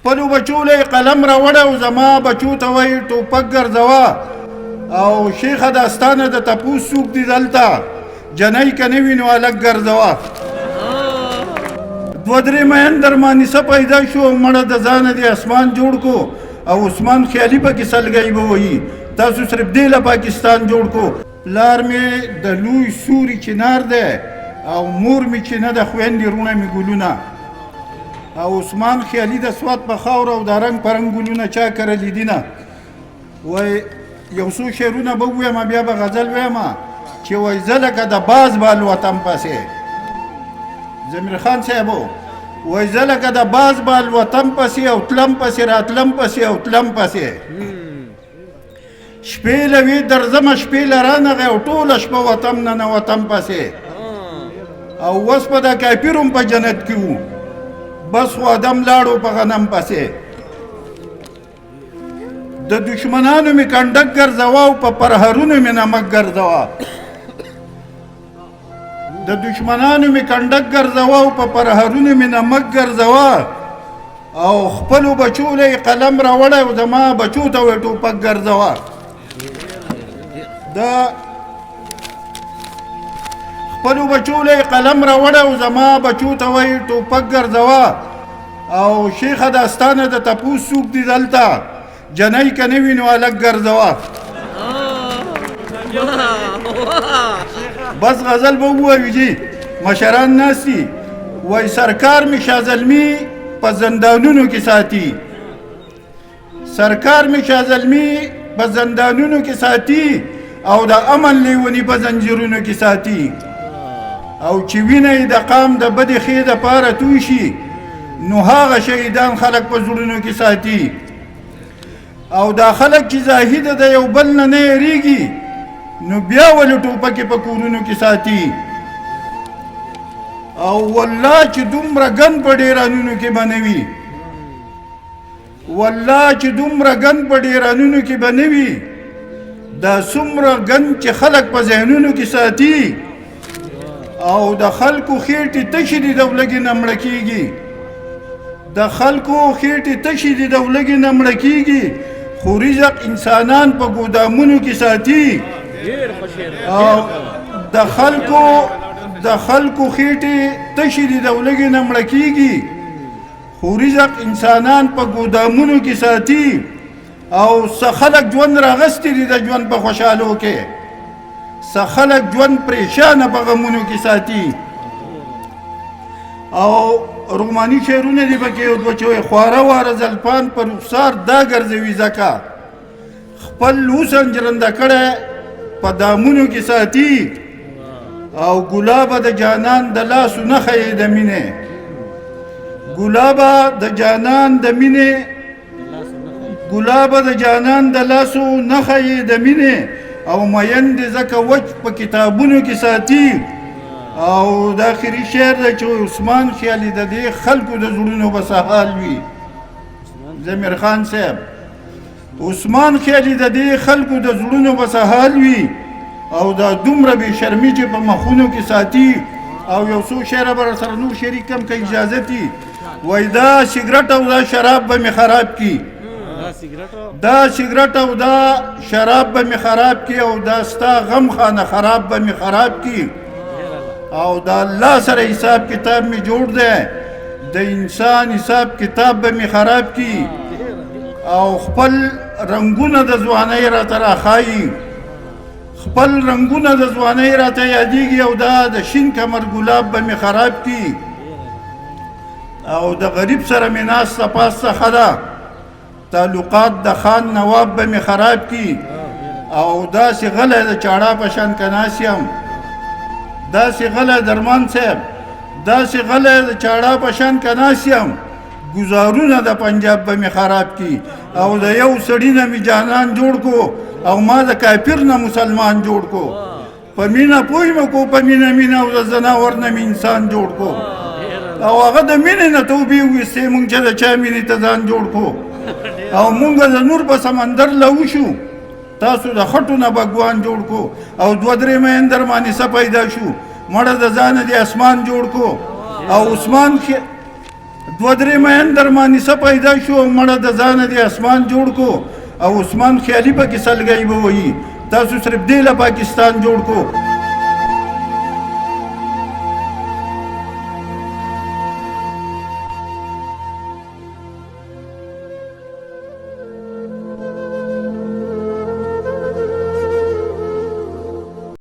خپلو بچو له قلم راوړه او زما بچو ته وایي ټوپک ګرځوه او شیخه داستانه د تپوس څوک دي دلته جنۍ که نه وي نو هلک ګرځوه دوه درې مین درمانې څه پیدا شو مړه د ځانه دې اسمان جوړ کو او عثمان خیالي پکې سلګۍ به وایي تاسو صرف دې له پاکستان جوړ کو پلار مې د لوی سوري چنار دی او مور مې چې نه د خویندې رونه مې ګلونه او عثمان خیالي د سوات په خاوره او د رنګ په رنګ ګلونه چا کرلي دي نه وایي یو څو شعرونه به ووایم بیا به غزل وایم چې وایي زه لکه د باز به الوتم پسې ضمیر خان صاحبو وایي زه لکه د باز به الوتم پسې او تلم پسې راتلم پسې او تلم پسې شپې له وي درځمه شپې له رانغې او ټوله شپه وطم نه نوتم پسې او اوس په د کافر هم په جنت کې وو بس خو ادم لاړو په غنم پسې د دشمنانو مې کنډک ګرځوه او په پرهرونو مې نمک ګرځوه د دشمنانو مې کنډک ګرځوه او په پرهرونو مې نمک ګرځوه او خپلو بچو له قلم راوړه او زما بچو ته وایي ټوپک ګرځوه د خپلو بچو له قلم راوړه او زما بچو ته وایي ټوپک ګرځوه او شیخه داستانه د تپوس څوک دي دلته جنۍ که نه وي نو هلک ګرځوه بس غزل به ووایو جي مشران ناست دي وایي سرکار مې شاه زلمي په زندانونو کې ساتي سرکار مې شاه زلمي په زندانونو کې ساتي او د امن لیونی په زنجیرونو کې ساتي او چې وینه یې د قام د بدې ښې دپاره توی شي نو هغه شهیدان خلک په زړونو کې ساتي او دا خلک چې زاهده د یو بل نه نه یېرېږي نو بیا ولې ټوپکې په کورونو کې ساتي او والله چې دومره ګن په ډیرانونو کې به نه وي والله چې دومره ګن په ډیرانونو کې به نه وي دا څومره ګن چې خلک په ذهنونو کې ساتي او د خلکو خېټې تشې دي د ولږې نه مړه کېږي د خلکو خېټې تشې دي د ولږې نه مړه کېږي خو رزق انسانان په ګودامونو کې ساتي او د خلکو خېټې تشې دي د ولږې نه مړه کېږي خو رزق انسانان په ګودامونو کې ساتي او څه خلک ژوند راغستې دي د ژوند په خوشحالو کې څه خلک ژوند پریشانه په غمونو کې ساتي او روماني شعرونه دي پکې یو دوه چې وایي خواره واره زلفان په رخسار دا ګرځوي ځکه خپل حسن جرنده کړی په دامونو کې ساتي او ګلابه د جانان د لاسو نښه یې د مینې ګلابه د جانان د مینې ګلابه د جانان د لاسو نښه یې د مینې او مین دې ځکه وچ په کتابونو کې ساتي او د آخري شعر دی چې عثمان خیالي د دې خلکو د زړونو به څه حال وي ضمیر خان صاحب عثمان خیالي د دې خلکو د زړونو به څه حال وي او دا دومره بې شرمي چې په مخونو کې ساتي او یو څو شعره به سره نور شریکم که اجازه دي وایي دا سګرټ او دا شراب به مې خراب کي دا سګرټ او دا شراب به مې خراب کي او دا ستا غم خانه خراب به مې خراب کي او دا الله سره حساب کتاب مې جوړ دی د انسان حساب کتاب به مې خراب کی او خپل رنگونه د ځوانۍ راته راښایي خپل رنگونه د ځوانۍ راته یادېږي او دا د شین کمر ګلاب به مې خراب کی او د غریب سره مې ناسته پاسته ښه ده تعلقات د خان نواب به مې خراب کی او داسې غلی د چاړه په شان که ناست یم داسې غلی درمان صاحب داسې غلی د چاړه په شان که ناست یم گزارونه د پنجاب به مې خراب کی او د یو سړي نه مې جانان جوړ کو او ما د کافر نه مسلمان جوړ کو په مینه پوی مې کو په مینه مینه او د زناور نه مې انسان جوړ کو او هغه د مینې نه توبې وویستې مونږ چې د چا مینې ته ځان جوړ کو او مونږ د نور په سمندر له وشو تاسو د خټو نه بګوان جوړ کو او دوه درې مین درمانې څه پیدا شو مړه د ځانه د اسمان جوړ کو او عثمان دوه درې مین درمانیسه پیدا شو او مړه د ځانه د اسمان جوړ کو او عثمان خیالي پکې سلګۍ به وایي تاسو صرف دې له پاکستان جوړ کو